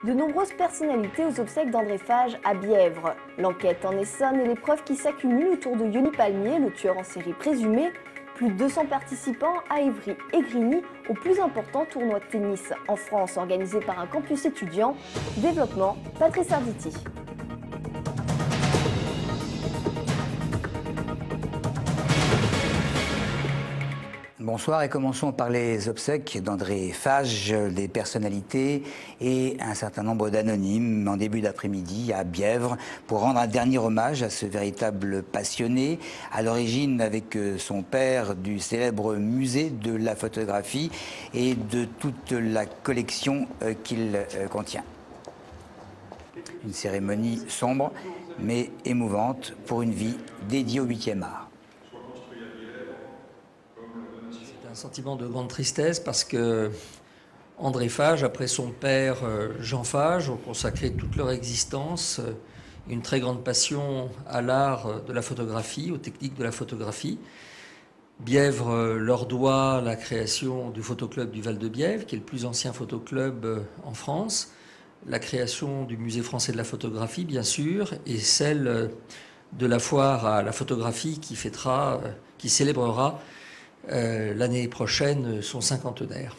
De nombreuses personnalités aux obsèques d'André Fage à Bièvre. L'enquête en Essonne et les preuves qui s'accumulent autour de Yoni Palmier, le tueur en série présumé. Plus de 200 participants à Évry et Grigny au plus important tournoi de tennis en France organisé par un campus étudiant. Développement, Patrice Arditi. Bonsoir et commençons par les obsèques d'André Fage, des personnalités et un certain nombre d'anonymes en début d'après-midi à Bièvre pour rendre un dernier hommage à ce véritable passionné, à l'origine avec son père du célèbre musée de la photographie et de toute la collection qu'il contient. Une cérémonie sombre mais émouvante pour une vie dédiée au 8e art. Un sentiment de grande tristesse parce que André Fage, après son père Jean Fage, ont consacré toute leur existence une très grande passion à l'art de la photographie, aux techniques de la photographie. Bièvre leur doit la création du photoclub du Val-de-Bièvre, qui est le plus ancien photoclub en France, la création du musée français de la photographie, bien sûr, et celle de la foire à la photographie qui célébrera l'année prochaine son cinquantenaire.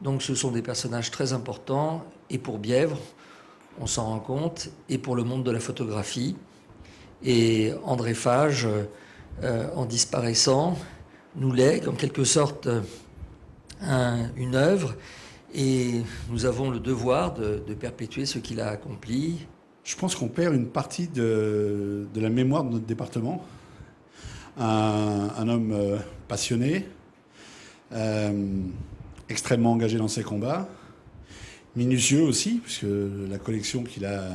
Donc ce sont des personnages très importants, et pour Bièvre, on s'en rend compte, et pour le monde de la photographie. Et André Fage, en disparaissant, nous lègue en quelque sorte une œuvre, et nous avons le devoir de perpétuer ce qu'il a accompli. Je pense qu'on perd une partie de la mémoire de notre département. Un homme passionné, extrêmement engagé dans ses combats, minutieux aussi, puisque la collection qu'il a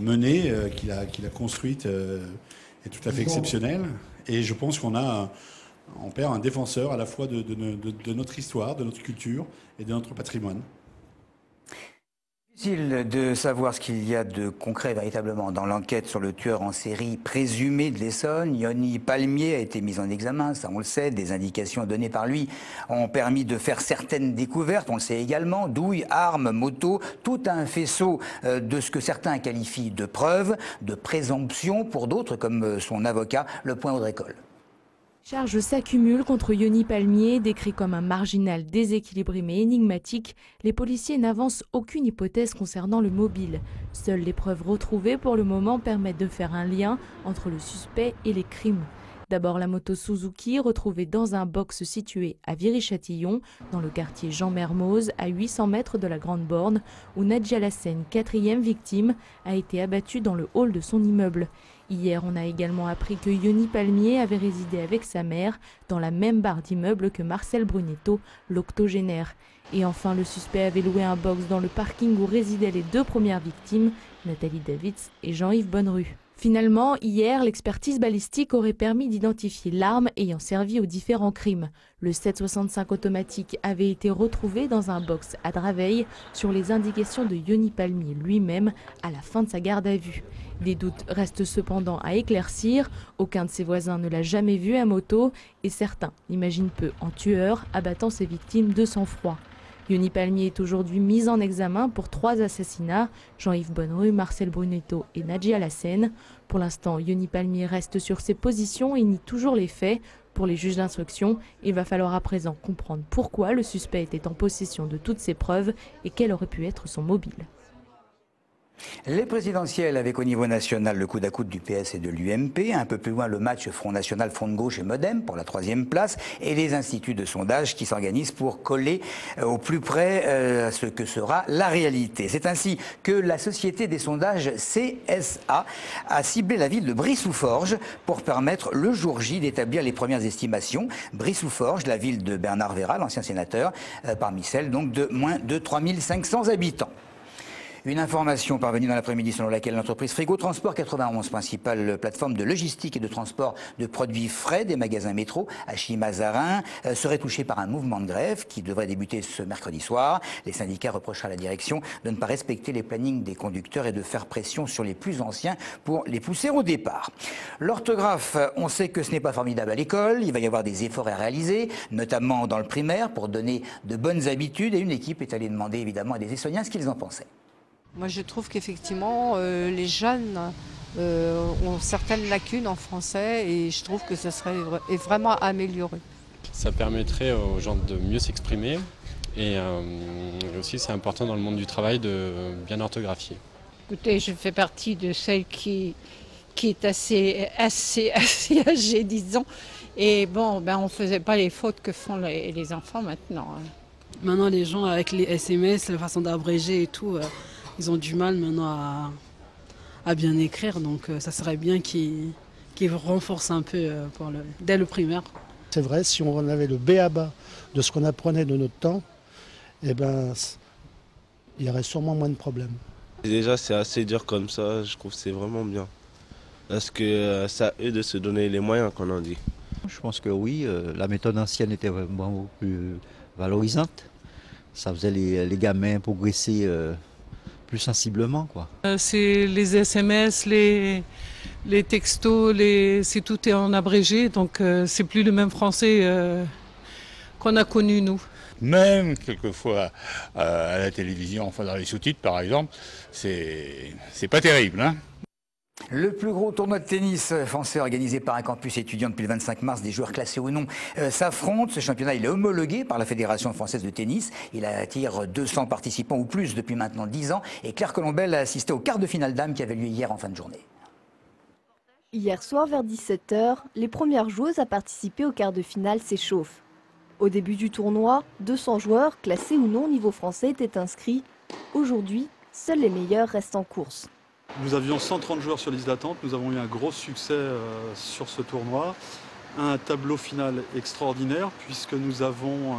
menée, qu'il a construite, est tout à fait exceptionnelle. Et je pense qu'on perd un défenseur à la fois de notre histoire, de notre culture et de notre patrimoine. Difficile de savoir ce qu'il y a de concret véritablement dans l'enquête sur le tueur en série présumé de l'Essonne. Yoni Palmier a été mis en examen, ça on le sait. Des indications données par lui ont permis de faire certaines découvertes, on le sait également. Douilles, armes, motos, tout un faisceau de ce que certains qualifient de preuves, de présomption pour d'autres, comme son avocat, Le Point Audrey Coll. Les charges s'accumulent contre Yoni Palmier, décrit comme un marginal déséquilibré mais énigmatique. Les policiers n'avancent aucune hypothèse concernant le mobile. Seules les preuves retrouvées pour le moment permettent de faire un lien entre le suspect et les crimes. D'abord la moto Suzuki retrouvée dans un box situé à Viry-Châtillon, dans le quartier Jean-Mermoz, à 800 mètres de la Grande Borne, où Nadja Lassène, 4e victime, a été abattue dans le hall de son immeuble. Hier, on a également appris que Yoni Palmier avait résidé avec sa mère dans la même barre d'immeuble que Marcel Brunetto, l'octogénaire. Et enfin, le suspect avait loué un box dans le parking où résidaient les deux premières victimes, Nathalie Davids et Jean-Yves Bonnerue. Finalement, hier, l'expertise balistique aurait permis d'identifier l'arme ayant servi aux différents crimes. Le 7,65 automatique avait été retrouvé dans un box à Draveil sur les indications de Yoni Palmier lui-même à la fin de sa garde à vue. Des doutes restent cependant à éclaircir. Aucun de ses voisins ne l'a jamais vu à moto et certains l'imaginent peu en tueur, abattant ses victimes de sang-froid. Yoni Palmier est aujourd'hui mis en examen pour 3 assassinats, Jean-Yves Bonnerue, Marcel Brunetto et Nadja Lassène. Pour l'instant, Yoni Palmier reste sur ses positions et nie toujours les faits. Pour les juges d'instruction, il va falloir à présent comprendre pourquoi le suspect était en possession de toutes ces preuves et quel aurait pu être son mobile. Les présidentielles avec au niveau national le coude à coude du PS et de l'UMP, un peu plus loin le match Front National, Front de Gauche et Modem pour la 3e place, et les instituts de sondage qui s'organisent pour coller au plus près à ce que sera la réalité. C'est ainsi que la société des sondages CSA a ciblé la ville de Brie-sous-Forges pour permettre le jour J d'établir les premières estimations. Brie-sous-Forges, la ville de Bernard Vera, l'ancien sénateur, parmi celles donc de moins de 3500 habitants. Une information parvenue dans l'après-midi selon laquelle l'entreprise Frigo Transport 91, principale plateforme de logistique et de transport de produits frais des magasins métro à Chimay-Mazarin, serait touchée par un mouvement de grève qui devrait débuter ce mercredi soir. Les syndicats reprochent à la direction de ne pas respecter les plannings des conducteurs et de faire pression sur les plus anciens pour les pousser au départ. L'orthographe, on sait que ce n'est pas formidable à l'école. Il va y avoir des efforts à réaliser, notamment dans le primaire, pour donner de bonnes habitudes. Et une équipe est allée demander évidemment à des Essonniens ce qu'ils en pensaient. Moi, je trouve qu'effectivement, les jeunes ont certaines lacunes en français et je trouve que ça serait vraiment amélioré. Ça permettrait aux gens de mieux s'exprimer et aussi c'est important dans le monde du travail de bien orthographier. Écoutez, je fais partie de celle qui est assez âgée, disons. Et bon, on ne faisait pas les fautes que font les enfants maintenant. Maintenant, les gens, avec les SMS, la façon d'abréger et tout, ils ont du mal maintenant à bien écrire. Donc, ça serait bien qu'ils renforcent un peu dès le primaire. C'est vrai, si on avait le b.a.-ba de ce qu'on apprenait de notre temps, eh ben, il y aurait sûrement moins de problèmes. Déjà, c'est assez dur comme ça, je trouve que c'est vraiment bien. Parce que ça a eux de se donner les moyens, qu'on en dit. Je pense que oui, la méthode ancienne était vraiment beaucoup plus valorisante. Ça faisait les gamins progresser plus sensiblement, quoi. C'est les SMS, les textos, tout est en abrégé, donc c'est plus le même français qu'on a connu nous. Même quelquefois à la télévision, enfin dans les sous-titres par exemple, c'est pas terrible, hein. Le plus gros tournoi de tennis français organisé par un campus étudiant depuis le 25 mars, des joueurs classés ou non s'affrontent. Ce championnat il est homologué par la Fédération française de tennis. Il attire 200 participants ou plus depuis maintenant 10 ans. Et Claire Colombel a assisté au quart de finale dames qui avait lieu hier en fin de journée. Hier soir vers 17 h, les premières joueuses à participer au quart de finale s'échauffent. Au début du tournoi, 200 joueurs, classés ou non au niveau français, étaient inscrits. Aujourd'hui, seuls les meilleurs restent en course. Nous avions 130 joueurs sur liste d'attente, nous avons eu un gros succès sur ce tournoi. Un tableau final extraordinaire puisque nous avons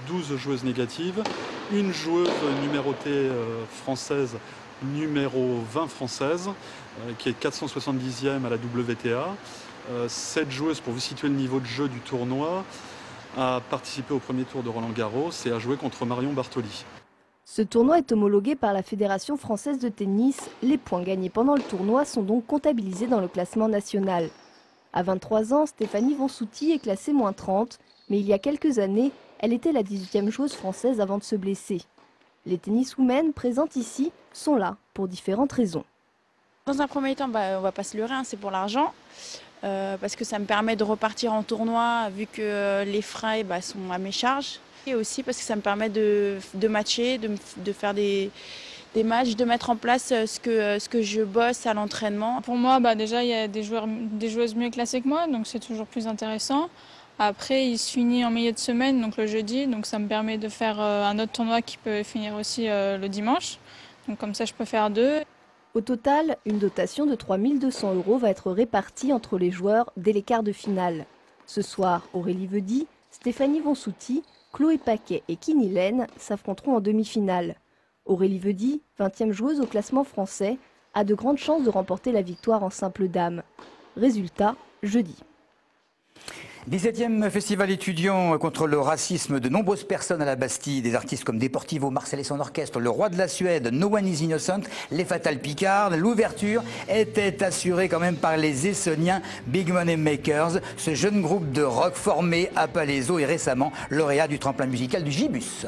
12 joueuses négatives, une joueuse numérotée française, numéro 20 française, qui est 470e à la WTA. Cette joueuse, pour vous situer le niveau de jeu du tournoi, a participé au premier tour de Roland-Garros et a joué contre Marion Bartoli. Ce tournoi est homologué par la Fédération française de tennis. Les points gagnés pendant le tournoi sont donc comptabilisés dans le classement national. À 23 ans, Stéphanie Vonsouti est classée -30, mais il y a quelques années, elle était la 18e joueuse française avant de se blesser. Les tenniswomen présentes ici sont là pour différentes raisons. Dans un premier temps, on va pas se leurrer, c'est pour l'argent. Parce que ça me permet de repartir en tournoi vu que les frais sont à mes charges. Et aussi parce que ça me permet de matcher, de faire des matchs, de mettre en place ce que je bosse à l'entraînement. Pour moi, déjà, il y a des joueuses mieux classées que moi, donc c'est toujours plus intéressant. Après, il se finit en milieu de semaine, donc le jeudi, donc ça me permet de faire un autre tournoi qui peut finir aussi le dimanche. Donc comme ça, je peux faire 2. Au total, une dotation de 3 200 € va être répartie entre les joueurs dès les quarts de finale. Ce soir, Aurélie Veudy, Stéphanie Vonsouti, Chloé Paquet et Kini Lenne s'affronteront en demi-finale. Aurélie Veudy, 20e joueuse au classement français, a de grandes chances de remporter la victoire en simple dame. Résultat, jeudi. 17e festival étudiant contre le racisme. De nombreuses personnes à la Bastille, des artistes comme Deportivo, Marcel et son orchestre, Le Roi de la Suède, No One is Innocent, Les Fatal Picards. L'ouverture était assurée quand même par les Essonniens Big Money Makers, ce jeune groupe de rock formé à Palaiseau et récemment lauréat du tremplin musical du Gibus.